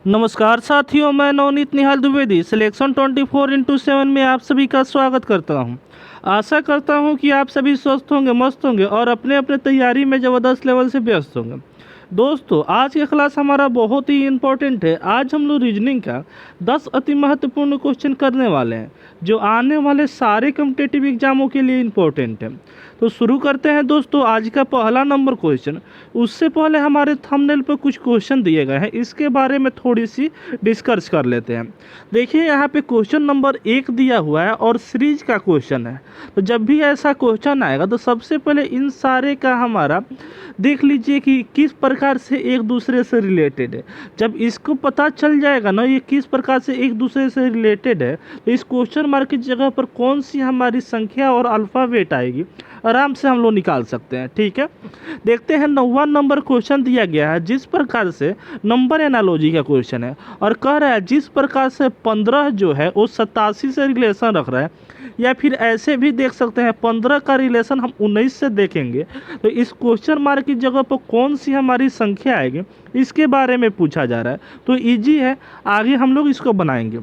नमस्कार साथियों, मैं नवनीत निहाल द्विवेदी सिलेक्शन 24x7 में आप सभी का स्वागत करता हूं। आशा करता हूं कि आप सभी स्वस्थ होंगे, मस्त होंगे और अपने अपने तैयारी में ज़बरदस्त लेवल से व्यस्त होंगे। दोस्तों, आज का क्लास हमारा बहुत ही इम्पोर्टेंट है। आज हम लोग रीजनिंग का 10 अति महत्वपूर्ण क्वेश्चन करने वाले हैं जो आने वाले सारे कॉम्पिटिटिव एग्जामों के लिए इम्पोर्टेंट है। तो शुरू करते हैं दोस्तों आज का पहला नंबर क्वेश्चन। उससे पहले हमारे थंबनेल पर कुछ क्वेश्चन दिए गए हैं, इसके बारे में थोड़ी सी डिस्कस कर लेते हैं। देखिए, यहाँ पे क्वेश्चन नंबर 1 दिया हुआ है और सीरीज का क्वेश्चन है। तो जब भी ऐसा क्वेश्चन आएगा तो सबसे पहले इन सारे का हमारा देख लीजिए कि किस प्रकार से एक दूसरे से रिलेटेड है। जब इसको पता चल जाएगा ना ये किस प्रकार से एक दूसरे से रिलेटेड है, तो इस क्वेश्चन मार्क की जगह पर कौन सी हमारी संख्या और अल्फ़ाबेट आएगी आराम से हम लोग निकाल सकते हैं। ठीक है, देखते हैं 9वां नंबर क्वेश्चन दिया गया है जिस प्रकार से नंबर एनालॉजी का क्वेश्चन है और कह रहा है जिस प्रकार से 15 जो है वो 87 से रिलेशन रख रहा है, या फिर ऐसे भी देख सकते हैं 15 का रिलेशन हम 19 से देखेंगे, तो इस क्वेश्चन मार्क की जगह पर कौन सी हमारी संख्या आएगी इसके बारे में पूछा जा रहा है। तो इजी है, आगे हम लोग इसको बनाएंगे।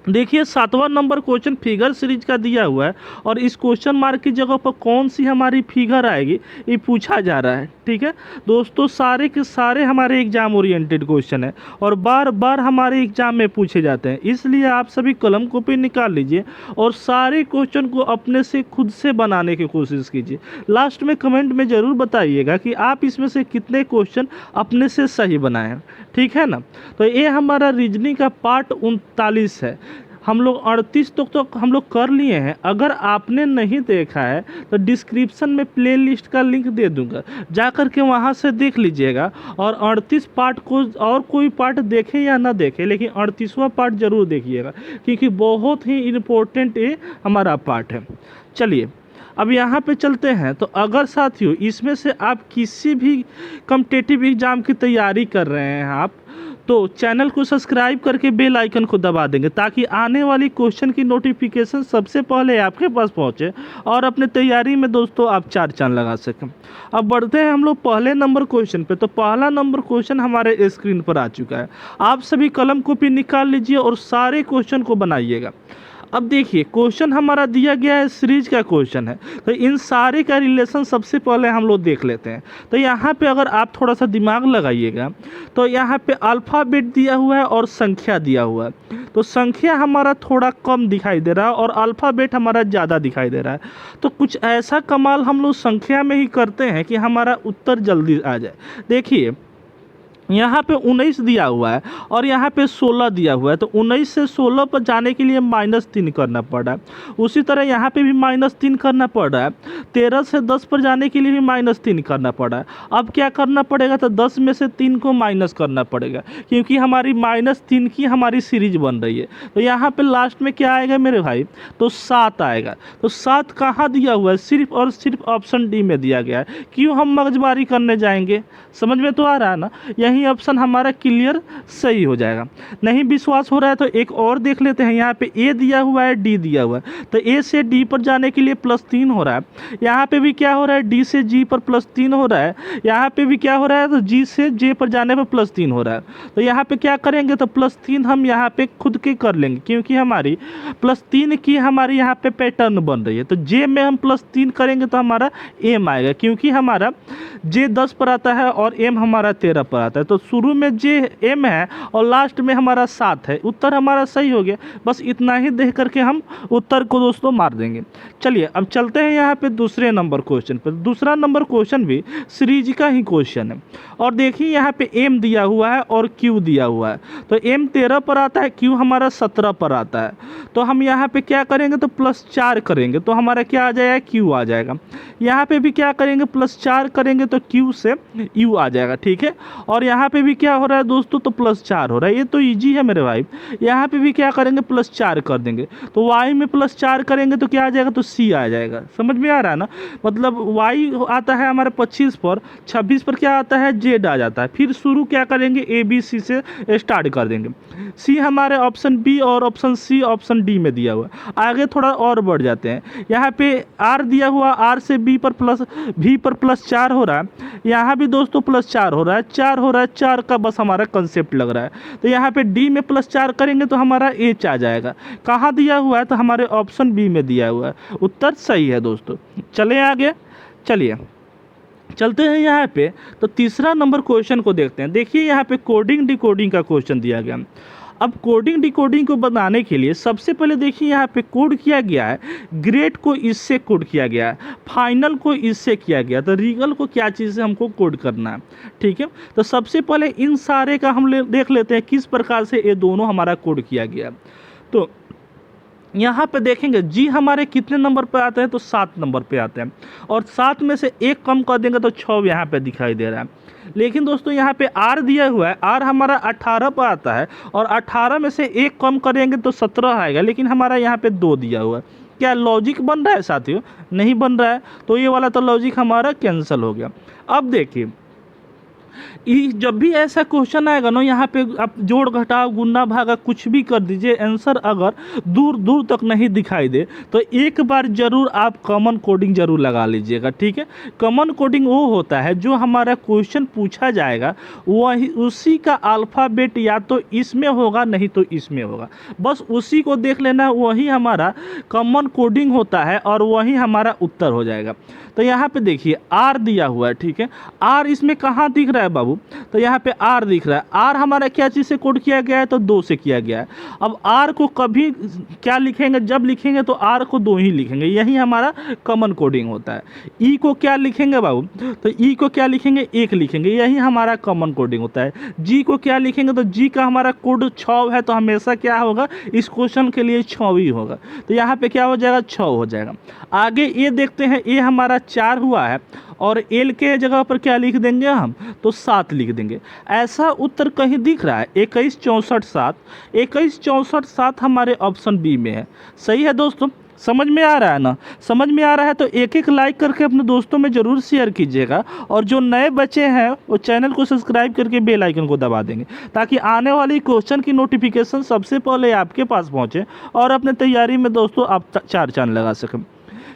देखिए, 7वां नंबर क्वेश्चन फिगर सीरीज का दिया हुआ है और इस क्वेश्चन मार्क की जगह पर कौन सी हमारी फिगर आएगी ये पूछा जा रहा है। ठीक है दोस्तों, सारे के सारे हमारे एग्जाम ओरिएंटेड क्वेश्चन है और बार बार हमारे एग्जाम में पूछे जाते हैं, इसलिए आप सभी कलम कॉपी निकाल लीजिए और सारे क्वेश्चन को अपने से खुद से बनाने की कोशिश कीजिए। लास्ट में कमेंट में ज़रूर बताइएगा कि आप इसमें से कितने क्वेश्चन अपने से सही बनाए हैं। ठीक है ना। तो ये हमारा रीजनिंग का पार्ट 39 है। हम लोग 38 तो हम लोग कर लिए हैं। अगर आपने नहीं देखा है तो डिस्क्रिप्शन में प्ले लिस्ट का लिंक दे दूंगा, जा कर के वहाँ से देख लीजिएगा। और 38 पार्ट को और कोई पार्ट देखे या ना देखे, लेकिन 38वां पार्ट ज़रूर देखिएगा क्योंकि बहुत ही इम्पोर्टेंट ये हमारा पार्ट है। चलिए अब यहाँ पे चलते हैं। तो अगर साथियों इसमें से आप किसी भी कॉम्पिटिटिव एग्ज़ाम की तैयारी कर रहे हैं आप, तो चैनल को सब्सक्राइब करके बेल आइकन को दबा देंगे ताकि आने वाली क्वेश्चन की नोटिफिकेशन सबसे पहले आपके पास पहुंचे और अपने तैयारी में दोस्तों आप 4 चांद लगा सकें। अब बढ़ते हैं हम लोग पहले नंबर क्वेश्चन पे। तो पहला नंबर क्वेश्चन हमारे स्क्रीन पर आ चुका है। आप सभी कलम कॉपी निकाल लीजिए और सारे क्वेश्चन को बनाइएगा। अब देखिए, क्वेश्चन हमारा दिया गया है सीरीज का क्वेश्चन है, तो इन सारे का रिलेशन सबसे पहले हम लोग देख लेते हैं। तो यहाँ पे अगर आप थोड़ा सा दिमाग लगाइएगा तो यहाँ पे अल्फ़ाबेट दिया हुआ है और संख्या दिया हुआ है। तो संख्या हमारा थोड़ा कम दिखाई दे रहा है और अल्फ़ाबेट हमारा ज़्यादा दिखाई दे रहा है। तो कुछ ऐसा कमाल हम लोग संख्या में ही करते हैं कि हमारा उत्तर जल्दी आ जाए। देखिए, यहाँ पे 19 दिया हुआ है और यहाँ पे 16 दिया हुआ है, तो 19 से 16 पर जाने के लिए -3 करना पड़ रहा है। उसी तरह यहाँ पे भी -3 करना पड़ रहा है। 13 से 10 पर जाने के लिए भी -3 करना पड़ रहा है। अब क्या करना पड़ेगा, तो 10 में से 3 को माइनस करना पड़ेगा क्योंकि हमारी -3 की हमारी सीरीज बन रही है। तो यहाँ पर लास्ट में क्या आएगा मेरे भाई, तो 7 आएगा। तो 7 कहाँ दिया हुआ है, सिर्फ और सिर्फ ऑप्शन डी में दिया गया है। क्यों हम मगजमारी करने जाएंगे, समझ में तो आ रहा है ना। यही ऑप्शन हमारा क्लियर सही हो जाएगा। नहीं विश्वास हो रहा है तो एक और देख लेते हैं। यहाँ पे ए दिया हुआ है, डी दिया हुआ है, तो ए से डी पर जाने के लिए +3 हो रहा है। यहाँ पे भी क्या हो रहा है, डी से जी पर +3 हो रहा है। यहाँ पे भी क्या हो रहा है, तो जी से जे पर जाने पर +3 हो रहा है। तो यहाँ पे क्या करेंगे, तो +3 हम यहाँ पे खुद के कर लेंगे क्योंकि हमारी +3 की हमारी यहाँ पे पैटर्न बन रही है। तो जे में हम +3 करेंगे तो हमारा एम आएगा क्योंकि हमारा जे 10 पर आता है और एम हमारा 13 पर आता है। तो शुरू में जे एम है और लास्ट में हमारा 7 है। उत्तर हमारा सही हो गया। बस इतना ही देख करके हम उत्तर को दोस्तों मार देंगे। चलिए अब चलते हैं यहाँ पे दूसरे नंबर क्वेश्चन पर। दूसरा नंबर क्वेश्चन भी सीरीज का ही क्वेश्चन है और देखिए यहाँ पे एम दिया हुआ है और क्यू दिया हुआ है। तो एम 13 पर आता है, क्यू हमारा 17 पर आता है। तो हम यहाँ पे क्या करेंगे, तो +4 करेंगे तो हमारा क्या आ जाएगा, क्यू आ जाएगा। यहाँ पे भी क्या करेंगे, +4 करेंगे तो क्यू से यू आ जाएगा। ठीक है, और यहाँ पे भी क्या हो रहा है दोस्तों, तो +4 हो रहा है। ये तो इजी है मेरे भाई। यहाँ पे भी क्या करेंगे, +4 कर देंगे। तो y में +4 करेंगे तो क्या आ जाएगा, तो c आ जाएगा। समझ में आ रहा है ना। मतलब y आता है हमारे 25 पर, 26 पर क्या आता है, z आ जाता है। फिर शुरू क्या करेंगे, a b c से स्टार्ट कर देंगे। c हमारे ऑप्शन बी और ऑप्शन सी ऑप्शन डी में दिया हुआ है। आगे थोड़ा और बढ़ जाते हैं। यहाँ पे r दिया हुआ, r से b पर +4 हो रहा है। यहाँ भी दोस्तों +4 हो रहा है, 4 हो रहा रहा है, 4 का बस हमारा कंसेप्ट लग रहा है। तो यहाँ पे डी में +4 करेंगे तो हमारा एच आ जाएगा। कहाँ दिया हुआ है? तो हमारे ऑप्शन बी में दिया हुआ है। उत्तर सही है दोस्तों। चलें आगे, चलिए चलते हैं यहाँ पे। तो तीसरा नंबर क्वेश्चन को देखते हैं। देखिए यहाँ पे कोडिंग डिकोडिंग का क्वेश्चन दिया गया। अब कोडिंग डिकोडिंग को बनाने के लिए सबसे पहले देखिए यहाँ पे कोड किया गया है, ग्रेड को इससे कोड किया गया है, फाइनल को इससे किया गया, तो रीगल को क्या चीज़ से हमको कोड करना है। ठीक है, तो सबसे पहले इन सारे का हम देख लेते हैं किस प्रकार से ये दोनों हमारा कोड किया गया। तो यहाँ पे देखेंगे जी हमारे कितने नंबर पे आते हैं? तो 7 नंबर पे आते हैं, और 7 में से 1 कम कर देंगे तो 6 यहाँ पे दिखाई दे रहा है। लेकिन दोस्तों यहाँ पे आर दिया हुआ है, आर हमारा 18 पर आता है, और 18 में से 1 कम करेंगे तो 17 आएगा, लेकिन हमारा यहाँ पे 2 दिया हुआ है। क्या लॉजिक बन रहा है साथियों? नहीं बन रहा है, तो ये वाला तो लॉजिक हमारा कैंसिल हो गया। अब देखिए जब भी ऐसा क्वेश्चन आएगा ना, यहाँ पे आप जोड़ घटाव गुना भागा कुछ भी कर दीजिए, आंसर अगर दूर दूर तक नहीं दिखाई दे तो एक बार ज़रूर आप कॉमन कोडिंग ज़रूर लगा लीजिएगा। ठीक है, कॉमन कोडिंग वो होता है जो हमारा क्वेश्चन पूछा जाएगा वही उसी का अल्फ़ाबेट या तो इसमें होगा नहीं तो इसमें होगा, बस उसी को देख लेना, वही हमारा कॉमन कोडिंग होता है और वही हमारा उत्तर हो जाएगा। तो यहाँ पे देखिए आर दिया हुआ है। ठीक है, आर इसमें कहाँ दिख रहा है बाबू? तो यहाँ पे आर दिख रहा है। आर हमारा क्या चीज़ से कोड किया गया है? तो 2 से किया गया है। अब आर को कभी क्या लिखेंगे? जब लिखेंगे तो आर को 2 ही लिखेंगे, यही हमारा कॉमन कोडिंग होता है। ई को क्या लिखेंगे बाबू? तो ई को क्या लिखेंगे? 1 लिखेंगे, यही हमारा कॉमन कोडिंग होता है। जी को क्या लिखेंगे? तो जी का हमारा कोड 6 है, तो हमेशा क्या होगा? इस क्वेश्चन के लिए 6 ही होगा, तो यहाँ पे क्या हो जाएगा? 6 हो जाएगा। आगे ये देखते हैं, ये हमारा 4 हुआ है, और एल के जगह पर क्या लिख देंगे हम? तो 7 लिख देंगे। ऐसा उत्तर कहीं दिख रहा है? 21 64 7, 21 64 7 हमारे ऑप्शन बी में है। सही है दोस्तों, समझ में आ रहा है ना? समझ में आ रहा है तो एक एक लाइक करके अपने दोस्तों में ज़रूर शेयर कीजिएगा, और जो नए बच्चे हैं वो चैनल को सब्सक्राइब करके बेल आइकन को दबा देंगे, ताकि आने वाली क्वेश्चन की नोटिफिकेशन सबसे पहले आपके पास पहुंचे और अपने तैयारी में दोस्तों आप 4 चांद लगा सकें।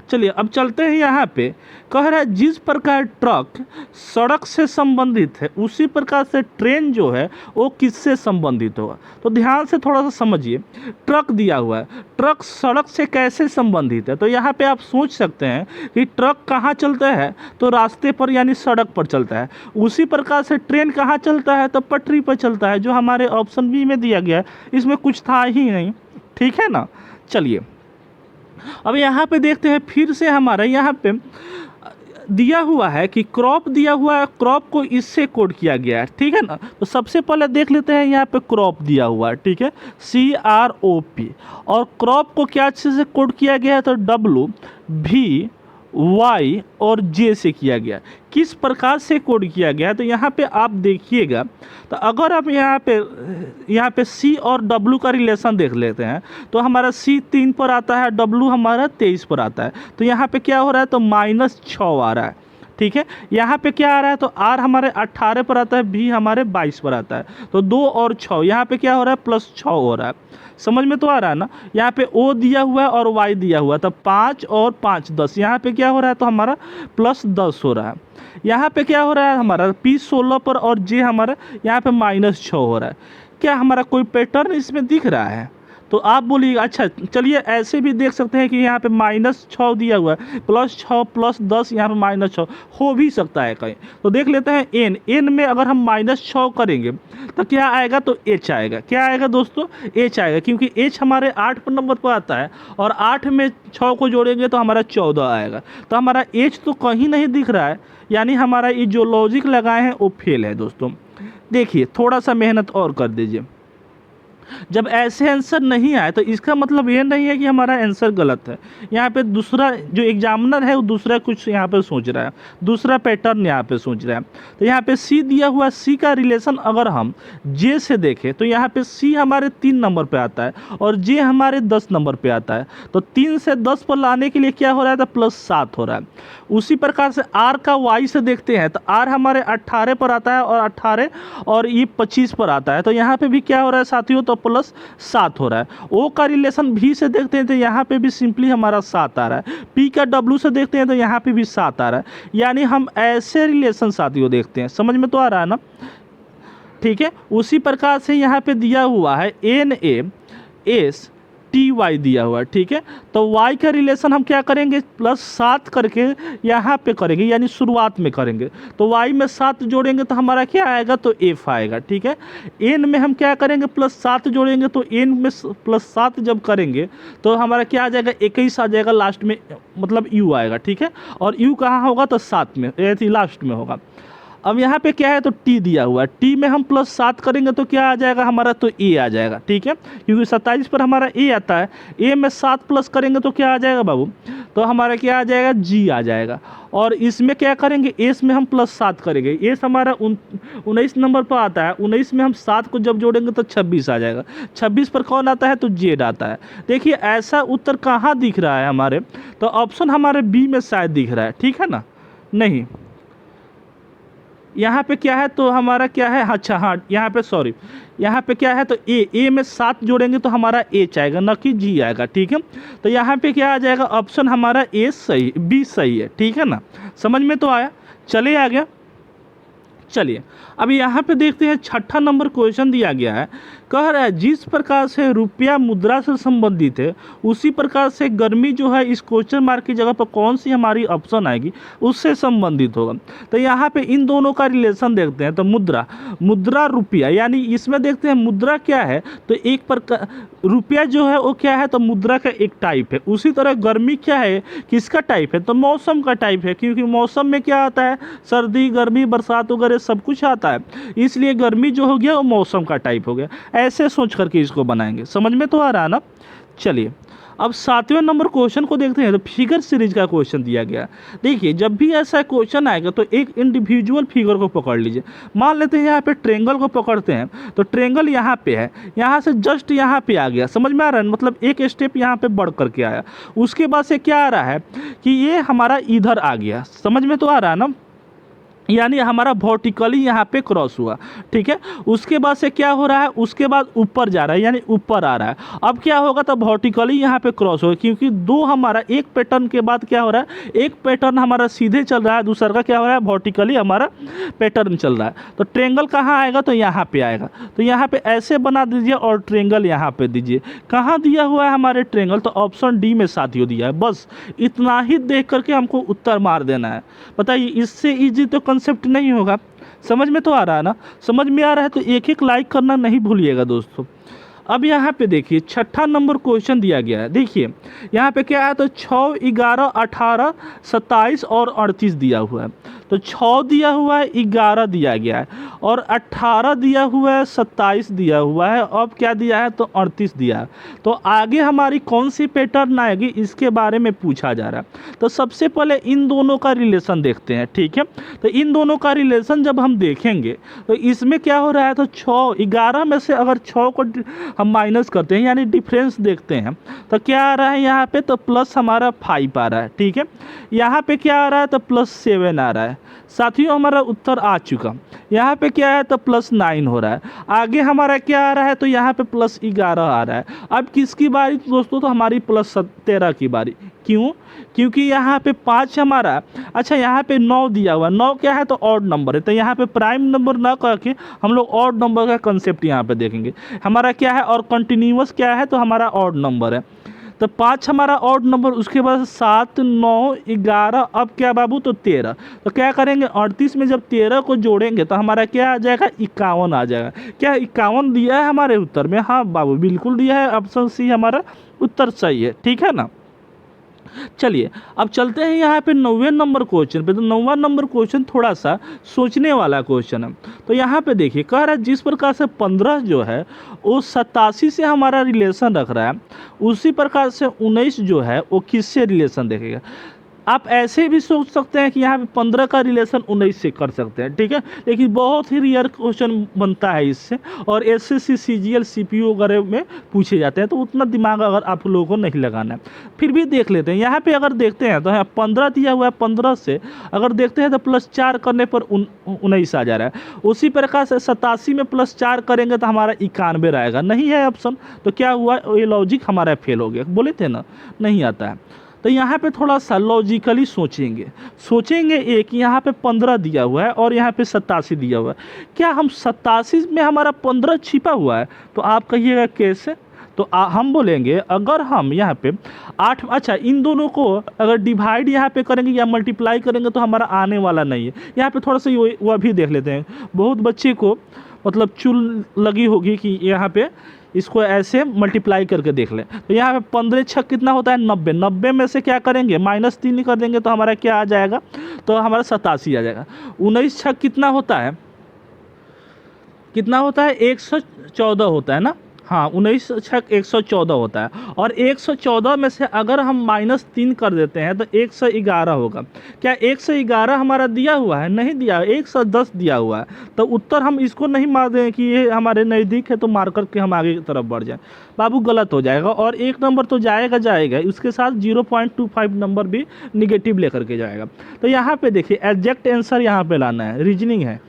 चलिए अब चलते हैं। यहाँ पे कह रहा है जिस प्रकार ट्रक सड़क से संबंधित है उसी प्रकार से ट्रेन जो है वो किससे संबंधित होगा? तो ध्यान से थोड़ा सा समझिए। ट्रक दिया हुआ है, ट्रक सड़क से कैसे संबंधित है? तो यहाँ पे आप सोच सकते हैं कि ट्रक कहाँ चलता है? तो रास्ते पर यानी सड़क पर चलता है। उसी प्रकार से ट्रेन कहाँ चलता है? तो पटरी पर चलता है, जो हमारे ऑप्शन बी में दिया गया है। इसमें कुछ था ही नहीं, ठीक है ना? चलिए अब यहाँ पे देखते हैं, फिर से हमारा यहाँ पे दिया हुआ है कि क्रॉप दिया हुआ है, क्रॉप को इससे कोड किया गया है। ठीक है ना? तो सबसे पहले देख लेते हैं, यहाँ पे क्रॉप दिया हुआ है। ठीक है, CROP, और क्रॉप को क्या चीज़ से कोड किया गया है? तो WV Y और J से किया गया। किस प्रकार से कोड किया गया है? तो यहाँ पे आप देखिएगा, तो अगर आप यहाँ पे C और W का रिलेशन देख लेते हैं, तो हमारा C 3 पर आता है, W हमारा 23 पर आता है। तो यहाँ पे क्या हो रहा है? तो -6 आ रहा है। ठीक है, यहाँ पे क्या आ रहा है? तो R हमारे 18 पर आता है, B हमारे 22 पर आता है। तो 2 और 6 यहाँ पे क्या हो रहा है? +6 हो रहा है। समझ में तो आ रहा है ना? यहाँ पे O दिया हुआ है और Y दिया हुआ है, तो 5 और 5 10। यहाँ पे क्या हो रहा है? तो हमारा +10 हो रहा है। यहाँ पे क्या हो रहा है? हमारा P 16 पर और J हमारा यहाँ पे -6 हो रहा है। क्या हमारा कोई पैटर्न इसमें दिख रहा है? तो आप बोलिएगा अच्छा चलिए ऐसे भी देख सकते हैं कि यहाँ पे -6 दिया हुआ है, +6 +10, यहाँ पे -6 हो भी सकता है कहीं। तो देख लेते हैं n में अगर हम -6 करेंगे तो क्या आएगा? तो h आएगा। क्या आएगा दोस्तों? h आएगा, क्योंकि h हमारे 8 नंबर पर आता है, और 8 में 6 को जोड़ेंगे तो हमारा 14 आएगा। तो हमारा h तो कहीं नहीं दिख रहा है, यानी हमारा ये जो लॉजिक लगाए हैं वो फेल है दोस्तों। देखिए थोड़ा सा मेहनत और कर दीजिए। जब ऐसे आंसर नहीं आए तो इसका मतलब ये नहीं है कि हमारा आंसर गलत है। यहाँ पे दूसरा जो एग्जामिनर है वो दूसरा कुछ यहाँ पे सोच रहा है, दूसरा पैटर्न यहाँ पे सोच रहा है। तो यहाँ पे सी दिया हुआ, सी का रिलेशन अगर हम जे से देखें तो यहाँ पे सी हमारे 3 नंबर पे आता है और जे हमारे 10 नंबर पे आता है। तो 3 से 10 पर लाने के लिए क्या हो रहा है? तो +7 हो रहा है। उसी प्रकार से आर का वाई से देखते हैं तो आर हमारे 18 पर आता है और 18 और ये 25 पर आता है। तो यहाँ पे भी क्या हो रहा है साथियों? तो +7 हो रहा है। ओ का रिलेशन भी से देखते हैं तो यहाँ पे भी सिंपली हमारा 7 आ रहा है। पी का डब्ल्यू से देखते हैं तो यहाँ पे भी 7 आ रहा है। यानी हम ऐसे रिलेशन साथियों देखते हैं। समझ में तो आ रहा है ना? ठीक है। उसी प्रकार से यहाँ पे दिया हुआ है NaSTy दिया हुआ है, ठीक है। तो y का रिलेशन हम क्या करेंगे, +7 करके यहाँ पे करेंगे, यानी शुरुआत में करेंगे। तो y में 7 जोड़ेंगे तो हमारा क्या आएगा, तो f आएगा, ठीक है। n में हम क्या करेंगे, +7 जोड़ेंगे, तो n में +7 जब करेंगे तो हमारा क्या आ जाएगा, 21 आ जाएगा लास्ट में, मतलब u आएगा, ठीक है। और u कहाँ होगा, तो 7 में, ऐसे लास्ट में होगा। अब यहाँ पे क्या है, तो t दिया हुआ है, t में हम +7 करेंगे तो क्या आ जाएगा हमारा, तो a आ जाएगा, ठीक है। क्योंकि 27 पर हमारा a आता है, a में 7 प्लस करेंगे तो क्या आ जाएगा बाबू, तो हमारा क्या आ जाएगा, g आ जाएगा। और इसमें क्या करेंगे, s में हम +7 करेंगे, s हमारा 19 नंबर पर आता है, 19 में हम 7 को जब जोड़ेंगे तो 26 आ जाएगा। 26 पर कौन आता है, तो z आता है। देखिए ऐसा उत्तर कहाँ दिख रहा है हमारे, तो ऑप्शन हमारे बी में शायद दिख रहा है, ठीक है ना। नहीं, यहाँ पे क्या है, तो हमारा क्या है, अच्छा हाँ, यहाँ पे सॉरी, यहाँ पे क्या है, तो ए में 7 जोड़ेंगे तो हमारा एच आएगा, न कि जी आएगा, ठीक है। तो यहाँ पे क्या आ जाएगा, ऑप्शन हमारा ए सही, बी सही है, ठीक है ना। समझ में तो आया, चले आ गया। चलिए अब यहाँ पे देखते हैं, 6ठा नंबर क्वेश्चन दिया गया है, कह रहा है जिस प्रकार से रुपया मुद्रा से संबंधित है उसी प्रकार से गर्मी जो है इस क्वेश्चन मार्क की जगह पर कौन सी हमारी ऑप्शन आएगी, उससे संबंधित होगा। तो यहाँ पे इन दोनों का रिलेशन देखते हैं। तो मुद्रा रुपया, यानी इसमें देखते हैं मुद्रा क्या है, तो एक प्रकार रुपया जो है वो क्या है, तो मुद्रा का एक टाइप है। उसी तरह गर्मी क्या है, किसका टाइप है, तो मौसम का टाइप है, क्योंकि मौसम में क्या आता है, सर्दी गर्मी बरसात वगैरह सब कुछ आता है, इसलिए गर्मी जो हो गया वो मौसम का टाइप हो गया। ऐसे सोच करके इसको बनाएंगे, समझ में तो आ रहा है ना। चलिए अब 7वें नंबर क्वेश्चन को देखते हैं। तो फिगर सीरीज का क्वेश्चन दिया गया। देखिए जब भी ऐसा क्वेश्चन आएगा तो एक इंडिविजुअल फिगर को पकड़ लीजिए। मान लेते हैं यहाँ पे ट्रेंगल को पकड़ते हैं, तो ट्रेंगल यहाँ पे है, यहाँ से जस्ट यहाँ पे आ गया, समझ में आ रहा है, मतलब एक स्टेप यहाँ पे बढ़ करके आया। उसके बाद से क्या आ रहा है कि ये हमारा इधर आ गया, समझ में तो आ रहा है ना, यानी हमारा वर्टिकली यहाँ पे क्रॉस हुआ, ठीक है। उसके बाद से क्या हो रहा है, उसके बाद ऊपर जा रहा है, यानी ऊपर आ रहा है। अब क्या होगा, तो वर्टिकली यहाँ पे क्रॉस होगा, क्योंकि दो हमारा एक पैटर्न के बाद क्या हो रहा है, एक पैटर्न हमारा सीधे चल रहा है, दूसरा का क्या हो रहा है, वर्टिकली हमारा पैटर्न चल रहा है। तो ट्रेंगल कहाँ आएगा, तो यहाँ पे आएगा। तो यहाँ पे ऐसे बना दीजिए और ट्रेंगल यहाँ पे दीजिए। कहाँ दिया हुआ है हमारे ट्रेंगल, तो ऑप्शन डी में साथियों दिया है। बस इतना ही देख करके हमको उत्तर मार देना है। बताइए इससे ईजी तो कंसेप्ट नहीं होगा। समझ में तो आ रहा है ना, समझ में आ रहा है तो एक एक लाइक करना नहीं भूलिएगा दोस्तों। अब यहाँ पे देखिए 6ठा नंबर क्वेश्चन दिया गया है। देखिए यहाँ पे क्या है, तो 6, 11, 18, 27 और 38 दिया हुआ है। तो 6 दिया हुआ है, 11 दिया गया है, और 18 दिया हुआ है, 27 दिया हुआ है, अब क्या दिया है, तो 38 दिया है। तो आगे हमारी कौन सी पैटर्न आएगी इसके बारे में पूछा जा रहा है। तो सबसे पहले इन दोनों का रिलेशन देखते हैं, ठीक है। तो इन दोनों का रिलेशन जब हम देखेंगे तो इसमें क्या हो रहा है, तो 6, 11 में से अगर 6 को हम माइनस करते हैं, यानी डिफरेंस देखते हैं, तो क्या आ रहा है यहाँ पे, तो प्लस हमारा 5 आ रहा है, ठीक है। यहाँ पे क्या आ रहा है, तो +7 आ रहा है। साथियों हमारा उत्तर आ चुका। यहाँ पे क्या है, तो +9 हो रहा है। आगे हमारा क्या आ रहा है, तो यहाँ पे +11 आ रहा है। अब किसकी बारी दोस्तों, तो हमारी +13 की बारी। क्यों, क्योंकि यहाँ पे 5 हमारा, अच्छा यहाँ पे 9 दिया हुआ, 9 क्या है, तो ऑड नंबर है। तो यहाँ पे प्राइम नंबर ना करके हम लोग ऑड नंबर का कंसेप्ट यहाँ पे देखेंगे। हमारा क्या है, और कंटिन्यूअस क्या है, तो हमारा ऑड नंबर है। तो 5 हमारा ऑड नंबर, उसके बाद 7, 9, 11, अब क्या बाबू, तो 13। तो क्या करेंगे, 38 में जब 13 को जोड़ेंगे तो हमारा क्या आ जाएगा, 51 आ जाएगा। क्या 51 दिया है हमारे उत्तर में, हाँ बाबू बिल्कुल दिया है, ऑप्शन सी हमारा उत्तर सही है, ठीक है ना। चलिए अब चलते हैं यहाँ पे 9वें नंबर क्वेश्चन पे। तो 9वां नंबर क्वेश्चन थोड़ा सा सोचने वाला क्वेश्चन है। तो यहाँ पे देखिए कह रहा है जिस प्रकार से 15 जो है वो 87 से हमारा रिलेशन रख रहा है, उसी प्रकार से 19 जो है वो किससे रिलेशन देखेगा। आप ऐसे भी सोच सकते हैं कि यहाँ पे 15 का रिलेशन 19 से कर सकते हैं, ठीक है। लेकिन बहुत ही रेयर क्वेश्चन बनता है इससे, और एसएससी सीजीएल सीपीयू वगैरह में पूछे जाते हैं, तो उतना दिमाग अगर आप लोगों को नहीं लगाना है। फिर भी देख लेते हैं। यहाँ पे अगर देखते हैं तो यहाँ 15 दिया हुआ है, 15 से अगर देखते हैं तो +4 करने पर 19 आ जा रहा है। उसी प्रकार से 87 में +4 करेंगे तो हमारा 91 रहेगा। नहीं है ऑप्शन, तो क्या हुआ, ये लॉजिक हमारा फेल हो गया। बोले थे ना नहीं आता है। तो यहाँ पे थोड़ा सा लॉजिकली सोचेंगे एक यहाँ पे 15 दिया हुआ है और यहाँ पे 87 दिया हुआ है, क्या हम 87 में हमारा 15 छिपा हुआ है? तो आप कहिएगा कैसे? तो हम बोलेंगे अगर हम यहाँ पे 8, अच्छा इन दोनों को अगर डिवाइड यहाँ पे करेंगे या मल्टीप्लाई करेंगे तो हमारा आने वाला नहीं है। यहाँ पे थोड़ा सा वह भी देख लेते हैं, बहुत बच्चे को मतलब चुल लगी होगी कि यहाँ पे इसको ऐसे मल्टीप्लाई करके देख लें। तो यहाँ पे 15 छक कितना होता है? 90। 90 में से क्या करेंगे? -3 कर देंगे तो हमारा क्या आ जाएगा? तो हमारा 87 आ जाएगा। 19 छक कितना होता है? 114 होता है ना। हाँ, 19 छक 114 होता है और 114 में से अगर हम -3 कर देते हैं तो 111 होगा। क्या 111 हमारा दिया हुआ है? नहीं दिया, 110 दिया हुआ है। तो उत्तर हम इसको नहीं मार दें कि ये हमारे नज़दीक है तो मार करके हम आगे की तरफ बढ़ जाएं, बाबू गलत हो जाएगा। और 1 नंबर तो जाएगा, उसके साथ 0.25 नंबर भी निगेटिव लेकर के जाएगा। तो यहाँ पे देखिए एग्जैक्ट आंसर यहाँ पे लाना है, रीजनिंग है।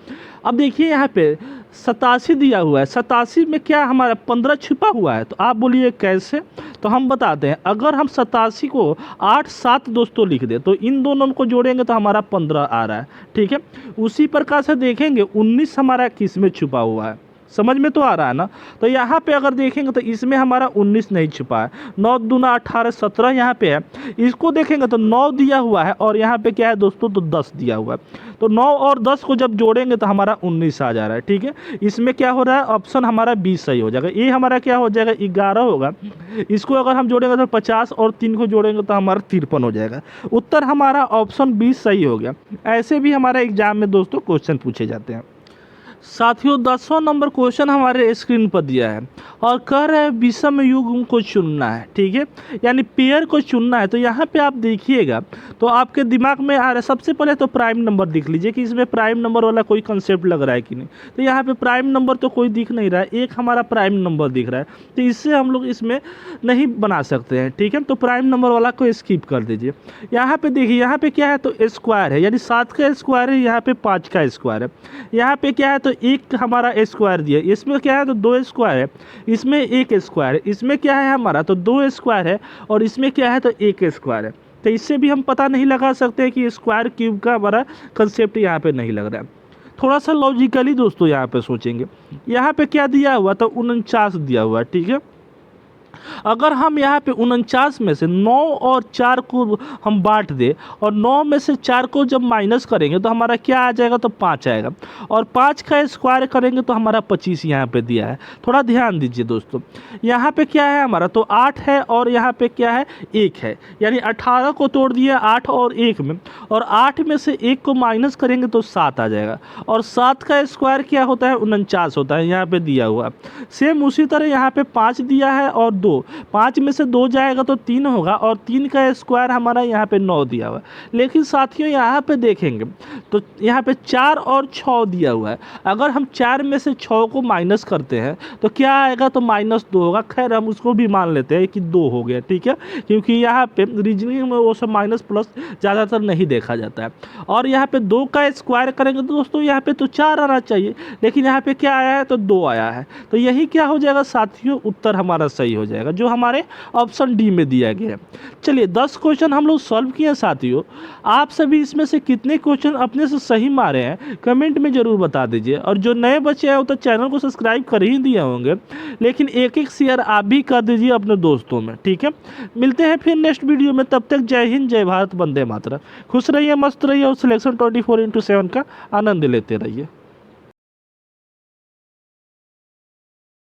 अब देखिए यहाँ पे 87 दिया हुआ है, 87 में क्या हमारा 15 छिपा हुआ है? तो आप बोलिए कैसे? तो हम बताते हैं, अगर हम 87 को 8 7 दोस्तों लिख दे तो इन दोनों को जोड़ेंगे तो हमारा 15 आ रहा है, ठीक है। उसी प्रकार से देखेंगे 19 हमारा किस में छुपा हुआ है, समझ में तो आ रहा है ना। तो यहाँ पे अगर देखेंगे तो इसमें हमारा 19 नहीं छुपा है, 9 दूना 18 17 यहाँ पे है। इसको देखेंगे तो 9 दिया हुआ है और यहाँ पे क्या है दोस्तों? तो 10 दिया हुआ है। तो 9 और 10 को जब जोड़ेंगे तो हमारा 19 आ जा रहा है, ठीक है। इसमें क्या हो रहा है? ऑप्शन हमारा 20 सही हो जाएगा। ये हमारा क्या हो जाएगा? 11 होगा। इसको अगर हम जोड़ेंगे तो 50 और 3 को जोड़ेंगे तो हमारा 53 हो जाएगा। उत्तर हमारा ऑप्शन 20 सही हो गया। ऐसे भी हमारे एग्जाम में दोस्तों क्वेश्चन पूछे जाते हैं। साथियों 10वां नंबर क्वेश्चन हमारे स्क्रीन पर दिया है और कह रहे हैं विषम युग्म को चुनना है, ठीक है, यानी पेयर को चुनना है। तो यहाँ पे आप देखिएगा तो आपके दिमाग में आ रहा है, सबसे पहले तो प्राइम नंबर देख लीजिए कि इसमें प्राइम नंबर वाला कोई कंसेप्ट लग रहा है कि नहीं। तो यहाँ पे प्राइम नंबर तो कोई दिख नहीं रहा है, एक हमारा प्राइम नंबर दिख रहा है, तो इससे हम लोग इसमें नहीं बना सकते हैं, ठीक है। तो प्राइम नंबर वाला को स्किप कर दीजिए। यहाँ पे देखिए, यहाँ पे क्या है? तो स्क्वायर है, यानी 7 का स्क्वायर है, यहाँ पे 5 का स्क्वायर है। यहाँ पे क्या है? तो एक हमारा स्क्वायर दिया, इसमें क्या है? तो 2 स्क्वायर है, इसमें 1 स्क्वायर है, इसमें क्या है हमारा? तो 2 स्क्वायर है और इसमें क्या है? तो 1 स्क्वायर है। तो इससे भी हम पता नहीं लगा सकते कि स्क्वायर क्यूब का हमारा कंसेप्ट यहाँ पे नहीं लग रहा है। थोड़ा सा लॉजिकली दोस्तों यहाँ पे सोचेंगे, यहाँ पे क्या दिया हुआ? तो 49 दिया हुआ है, ठीक है। अगर हम यहाँ पे 49 में से 9 और 4 को हम बांट दे और 9 में से 4 को जब माइनस करेंगे तो हमारा क्या आ जाएगा? तो 5 आएगा और 5 का स्क्वायर करेंगे तो हमारा 25 यहाँ पे दिया है। थोड़ा ध्यान दीजिए दोस्तों, यहाँ पे क्या है हमारा? तो 8 है और यहाँ पे क्या है? 1 है, यानी 18 को तोड़ दिया 8 और 1 में, और 8 में से 1 को माइनस करेंगे तो 7 आ जाएगा और 7 का स्क्वायर क्या होता है? 49 होता है, यहाँ पे दिया हुआ। सेम उसी तरह यहाँ पे 5 दिया है और 2, 5 में से 2 जाएगा तो 3 होगा और 3 का स्क्वायर हमारा यहाँ पे 9 दिया हुआ है। लेकिन साथियों यहाँ पे देखेंगे तो यहाँ पे 4 और 6 दिया हुआ है। अगर हम 4 में से 6 को माइनस करते हैं तो क्या आएगा? तो -2 होगा। खैर हम उसको भी मान लेते हैं कि 2 हो गया, ठीक है, क्योंकि यहाँ पे रीजनिंग में वो सब माइनस प्लस ज़्यादातर नहीं देखा जाता है। और यहाँ पे 2 का स्क्वायर करेंगे तो दोस्तों यहाँ पे तो 4 आना चाहिए, लेकिन यहाँ पे क्या आया है? तो 2 आया है। तो यही क्या हो जाएगा साथियों? उत्तर हमारा सही हो जाएगा, जो हमारे ऑप्शन डी में दिया गया है। चलिए 10 क्वेश्चन हम लोग सॉल्व किए साथियों। आप सभी इसमें से कितने क्वेश्चन अपने से सही मारे हैं कमेंट में ज़रूर बता दीजिए। और जो नए बच्चे हैं वो तो चैनल को सब्सक्राइब कर ही दिए होंगे, लेकिन एक एक शेयर आप भी कर दीजिए अपने दोस्तों में, ठीक है। मिलते हैं फिर नेक्स्ट वीडियो में, तब तक जय हिंद, जय भारत, वंदे मातरम। खुश रहिए, मस्त रहिए और सिलेक्शन 24x7 का आनंद लेते रहिए।